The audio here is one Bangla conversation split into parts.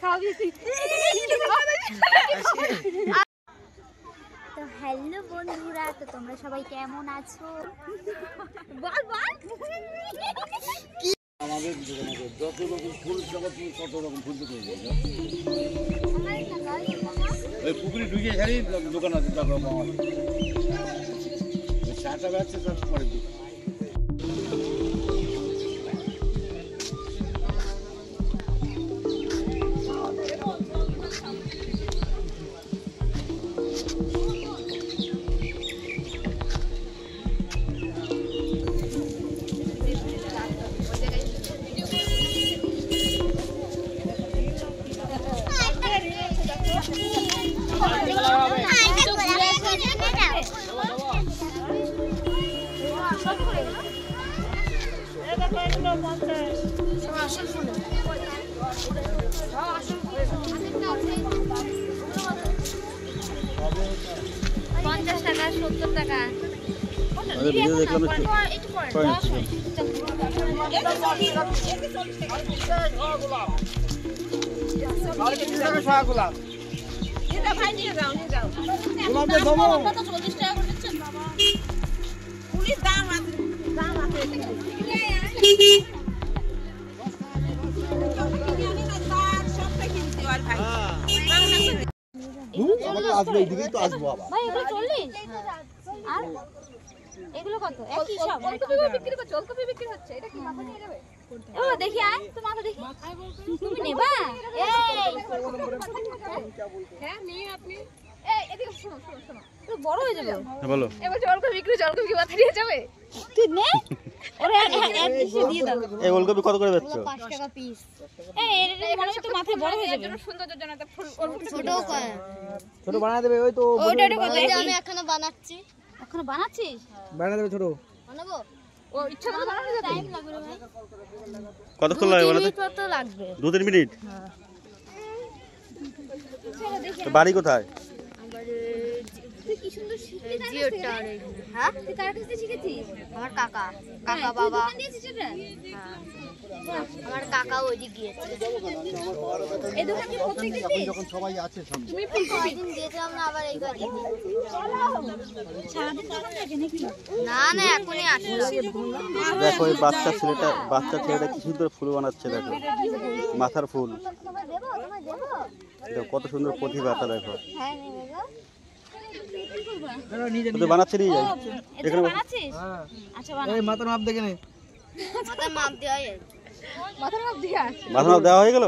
তো হ্যালো বন্ধুরা, তো তোমরা সবাই কেমন আছো? বল বল। আমাদের দোকানে যত রকম ফুল জগৎ কত রকম ফুল পেয়ে যায়। ওই পুকুরে ঢুকে খালি দোকান আছে, তারপর চাটা ব্যবসা সব পরে দিই। এগুলো কত? একই সব ওলকপি বিক্রি করছে। ওলকপি বিক্রি হচ্ছে। এটা কি মাথা নিয়ে যাবে? ও দেখি আয় তো মাথা দেখি। তুমি নেবা? এই হ্যাঁ নিয়ে আপনি। এই এদিকে শোনো শোনো শোনো। তো বড় হয়ে যাবে। হ্যাঁ বলো। এবার ওলকপি বিক্রি হচ্ছে। ওলকপি কি মাথা নিয়ে যাবে? তুই নে। ওরে এক পিস দিয়ে দাও। এই ওলকপি কত করে বেচছো? 5 টাকা পিস। এই এর মনে হচ্ছে মাথায় বড় হয়ে যাবে। সৌন্দর্যের জন্য একটা ফুল ওলকপি ছোট কয়। ছোট বানায় দেবে ওই তো। ওইটা কত? আমি এখনো বানাচ্ছি। এখনো বানাচ্ছিস? বানায় দেবে ছোট। বানাবো? ও ইচ্ছা করে বানানো যাবে। টাইম লাগবে ভাই। কতক্ষণ লাগবে বানাতে? 2 মিনিট তো লাগবে। 2-3 মিনিট? হ্যাঁ। তো বাড়ি কোথায়? তুই কি সুন্দর শিখলি না? জিওটা হ্যাঁ? তুই কার কাছে শিখেছিস? আমার কাকা। কাকা বাবা। দোকান দিয়েছিস এটা? হ্যাঁ। আমার কাকা ওইদিকে গিয়েছে। এই দোকান কি প্রত্যেক দিন? যখন সবাই আছে সব। তুমি প্রতিদিন দিয়েছিলাম না, আবার এইবার দিই। সারাদিন দোকান থাকে নাকি? না না, এখনই আসলাম। দেখো এই বাচ্চা ছেলেটা কি সুন্দর ফুল বানাচ্ছে। দেখো মাথার ফুল। তোমায় দেবো? তোমায় দেবো? দেখো কত সুন্দর প্রতিভাটা দেখো। হ্যাঁ নেবে গো। তুই বানাচ্ছিস নিয়ে যাই। এখানে বানাচ্ছিস? হ্যাঁ। আচ্ছা বানা। এই মাথার মাপ দেখে নে। মাথার মাপ দেওয়া আছে। মাথার মাপ দেওয়া আছে। মাথার মাপ দেওয়া হয়ে গেল?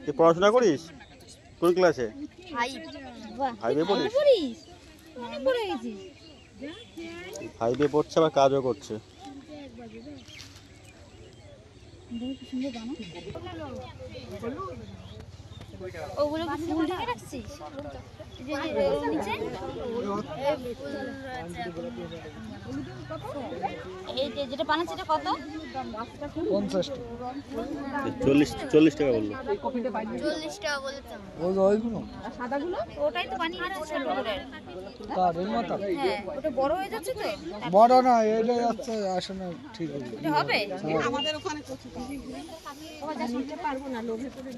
তুই পড়াশোনা করিস? কোন ক্লাসে? 5 বাহ 5 এ পড়িস? অনেক পড়ে গেছিস। 5 এ পড়ছে আবার কাজও করছে। দেখি সুন্দর বানা। ওগুলো কি ফুল ঢেকে রাখছিস? যে নিচে এই যেটা বানাচ্ছিস এটা কত? 50 টাকা। 40 টাকা বললো। 40 টাকা বলেছে। ওইগুলো সাদাগুলো ওটাই তো বানিয়েছিস ছোট করে। কার এই মাথা? হ্যাঁ ওটা বড় হয়ে যাচ্ছে তো। বড় না, এটা যাচ্ছে আসলে ঠিক হবে। এটা হবে? আমাদের ওখানে কচু ও যা শুনতে পারবো না, লোভে পড়ে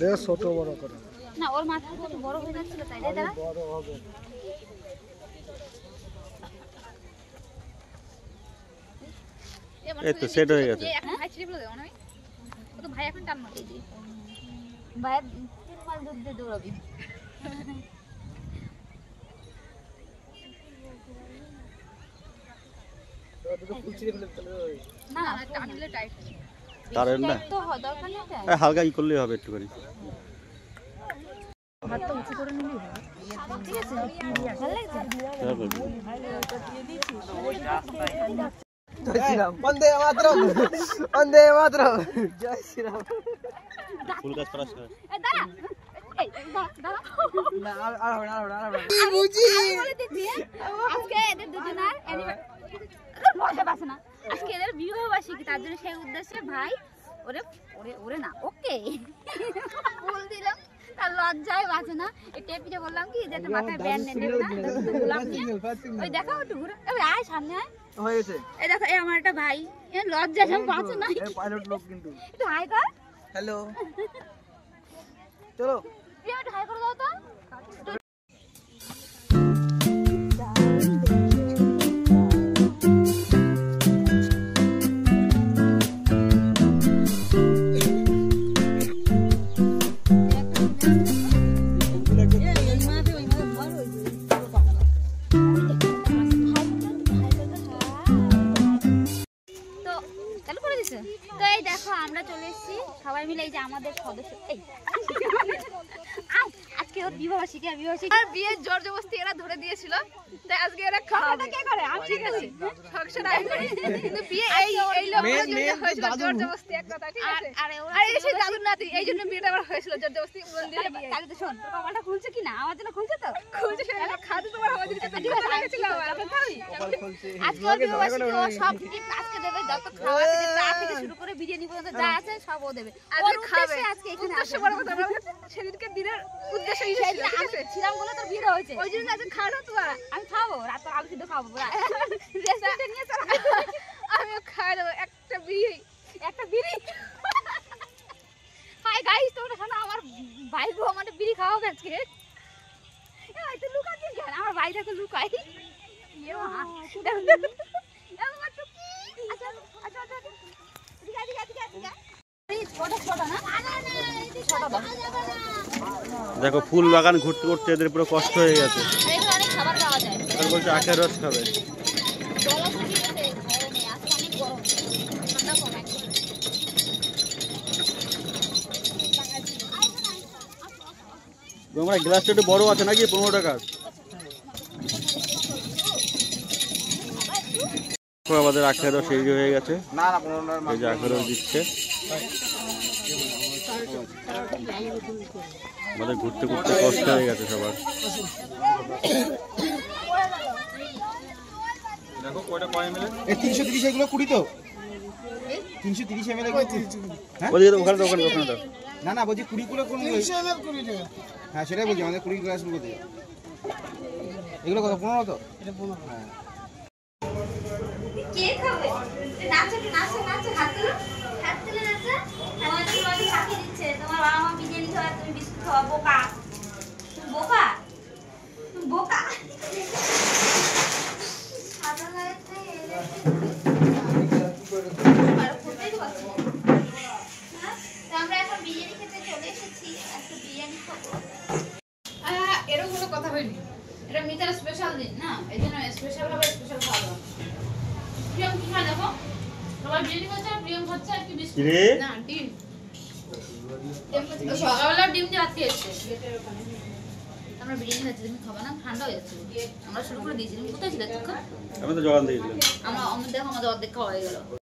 বেশ ছোট বড় করে। না ওর মাথাটা একটু বড় হয়ে যাচ্ছিল তাই রে দাদা। বড় হবে। এই তো সেট হয়ে গেছে। এখন ভাই ছিড়ে ফেলে দেবো না আমি। ও তো ভাই এখন টান মারতে দি। ভাই 3 মাস দুধ দিয়ে দৌড়াবি। না টান দিলে টাইট হবে। তারের না তো দরকার নেই এটা। হালকা ই করলেই হবে একটুখানি। হাতটা উঁচু করে নিবি। ঠিক আছে? ভালো লাগছে? জয় শ্রীরাম। বন্দে মাতরম। বন্দে মাতরম। জয় শ্রীরাম। ফুল গাছ পড়াস না। এই দাঁড়া। এই দাঁড়া। না আর হবে না। বুঝি বলে দিচ্ছি আজকে এদের দুজনের মজা পাচ্ছে না। আজকে এদের বিবাহ বার্ষিকী, তার জন্য সেই উদ্দেশ্যে ভাই ওরে ওরে ওরে না ওকে ফুল দিলাম। তার লজ্জায় বাঁচে না। এই টেপিটা বললাম কি যে মাথায় ব্যান্ড নেবে না, গোলাপ নিয়ে ওই দেখাও একটু ঘুরে। এই আয় সামনে আয়। হয়েছে। এই দেখো এই আমার একটা ভাই, এ লজ্জা সব বাঁচে না। এই পাইলট লোক কিন্তু। একটু হাই কর। হ্যালো চলো প্রিয়া একটু হাই করে দাও তো। তো এই দেখো আমরা চলে এসেছি সবাই মিলে, এই যে আমাদের সদস্য এই আজকে ওর বিবাহবার্ষিকী আর বিয়ের জোর জবরদস্তি এরা ধরে দিয়েছিল, তাই আজকে এরা খাওয়াটা কে করে? আমি ঠিক আছে সংসার আই করি, কিন্তু বিয়ে এই লোকগুলোর জন্য হয়েছিল জোর জবরদস্তি এক কথা, ঠিক আছে? আর এই সেই দাদুর নাতি, এই জন্য বিয়েটা আবার হয়েছিল জোর জবরদস্তি মন্দিরে বিয়ে। তাহলে তো শোন, তোর কপালটা খুলছে কি না? আমার জন্য খুলছে তো, খুলছে সেটা খাতে তোমার আমাদের কাছে ঠিক আছে রেখেছিল আমার খাবি আজকে ওর বিবাহবার্ষিকী, ও সব গিফট আজকে দেবে, যত খাওয়া থেকে চা থেকে শুরু করে বিরিয়ানি পর্যন্ত যা আছে সব ও দেবে। আজকে খাবে, আজকে এখানে আসে বড় কথা আমরা সেদিনকে দিনের উদ্দেশ্য হিসেবে আমি ছিলাম বলে তোর বিয়ে হয়েছে, ওই জন্য আজকে খাওয়া তো আমি খাবো, রাত আলু সিদ্ধ খাবো পুরো রেস্টুরেন্টে নিয়ে চল, আমিও খাই দেবো একটা বিড়ি। হাই গাইস, তোমরা শোনো, আমার ভাই বউ আমাদের বিড়ি খাওয়া আজকে। এই তো লুকাচ্ছিস কেন? আমার ভাই দেখো লুকাই। ইয়ে মা আচ্ছা আচ্ছা আচ্ছা দেখো ফুল বাগান ঘুরতে ঘুরতে এদের পুরো কষ্ট হয়ে গেছে। এখানে অনেক খাবার পাওয়া যায়, আর বলছে আখের রস খাবে। তোমার গ্লাসটা একটু বড় আছে নাকি 15 টাকার? আমাদের আখের রস রেডি হয়ে গেছে, এই যে আখের রস দিচ্ছে। আমাদের ঘুরতে ঘুরতে কষ্ট হয়ে গেছে সবার। দেখো কয়টা কয় এমএল? 330 এগুলো 20 তো 330 ml হ্যাঁ ওখানে দাও। না না বলছি 20 গুলো কোন 300 ml 20 টাকা। হ্যাঁ সেটাই বলছি, আমাদের 20 গ্লাস গুলো দিয়ে এগুলো কত? 15 তো? এটা 15। হ্যাঁ কে খাবে? নাচো নাচো হাত তুলে নাচো। তোমাকে ফাঁকি দিচ্ছে, তোমার বাবা মা বিরিয়ানি খাওয়া, তুমি বিস্কুট খাওয়া, বোকা সাদা লাইটে আমরা এখন বিরিয়ানি খেতে চলে এসেছি, আজকে বিরিয়ানি খাবো। এরকম কোনো কথা হয়নি, এটা মিতার স্পেশাল দিন না, এই জন্য স্পেশাল ভাবে স্পেশাল খাওয়া। প্রিয়ম কি খায় দেখো, তোমার বিরিয়ানি খাচ্ছে আর প্রিয়ম খাচ্ছে আর কি বিস্কুট না ডিম। সকালবেলা ডিম দিয়ে আজকে এসছে, আমরা বিরিয়ানি খাচ্ছি, তুমি খাবা না? ঠান্ডা হয়ে যাচ্ছে, আমরা শুরু করে দিয়েছি। তুমি কোথায় ছিলে? আমি তো জগান দিয়েছিলাম। আমরা দেখো আমাদের অর্ধেক খাওয়া হয়ে গেল।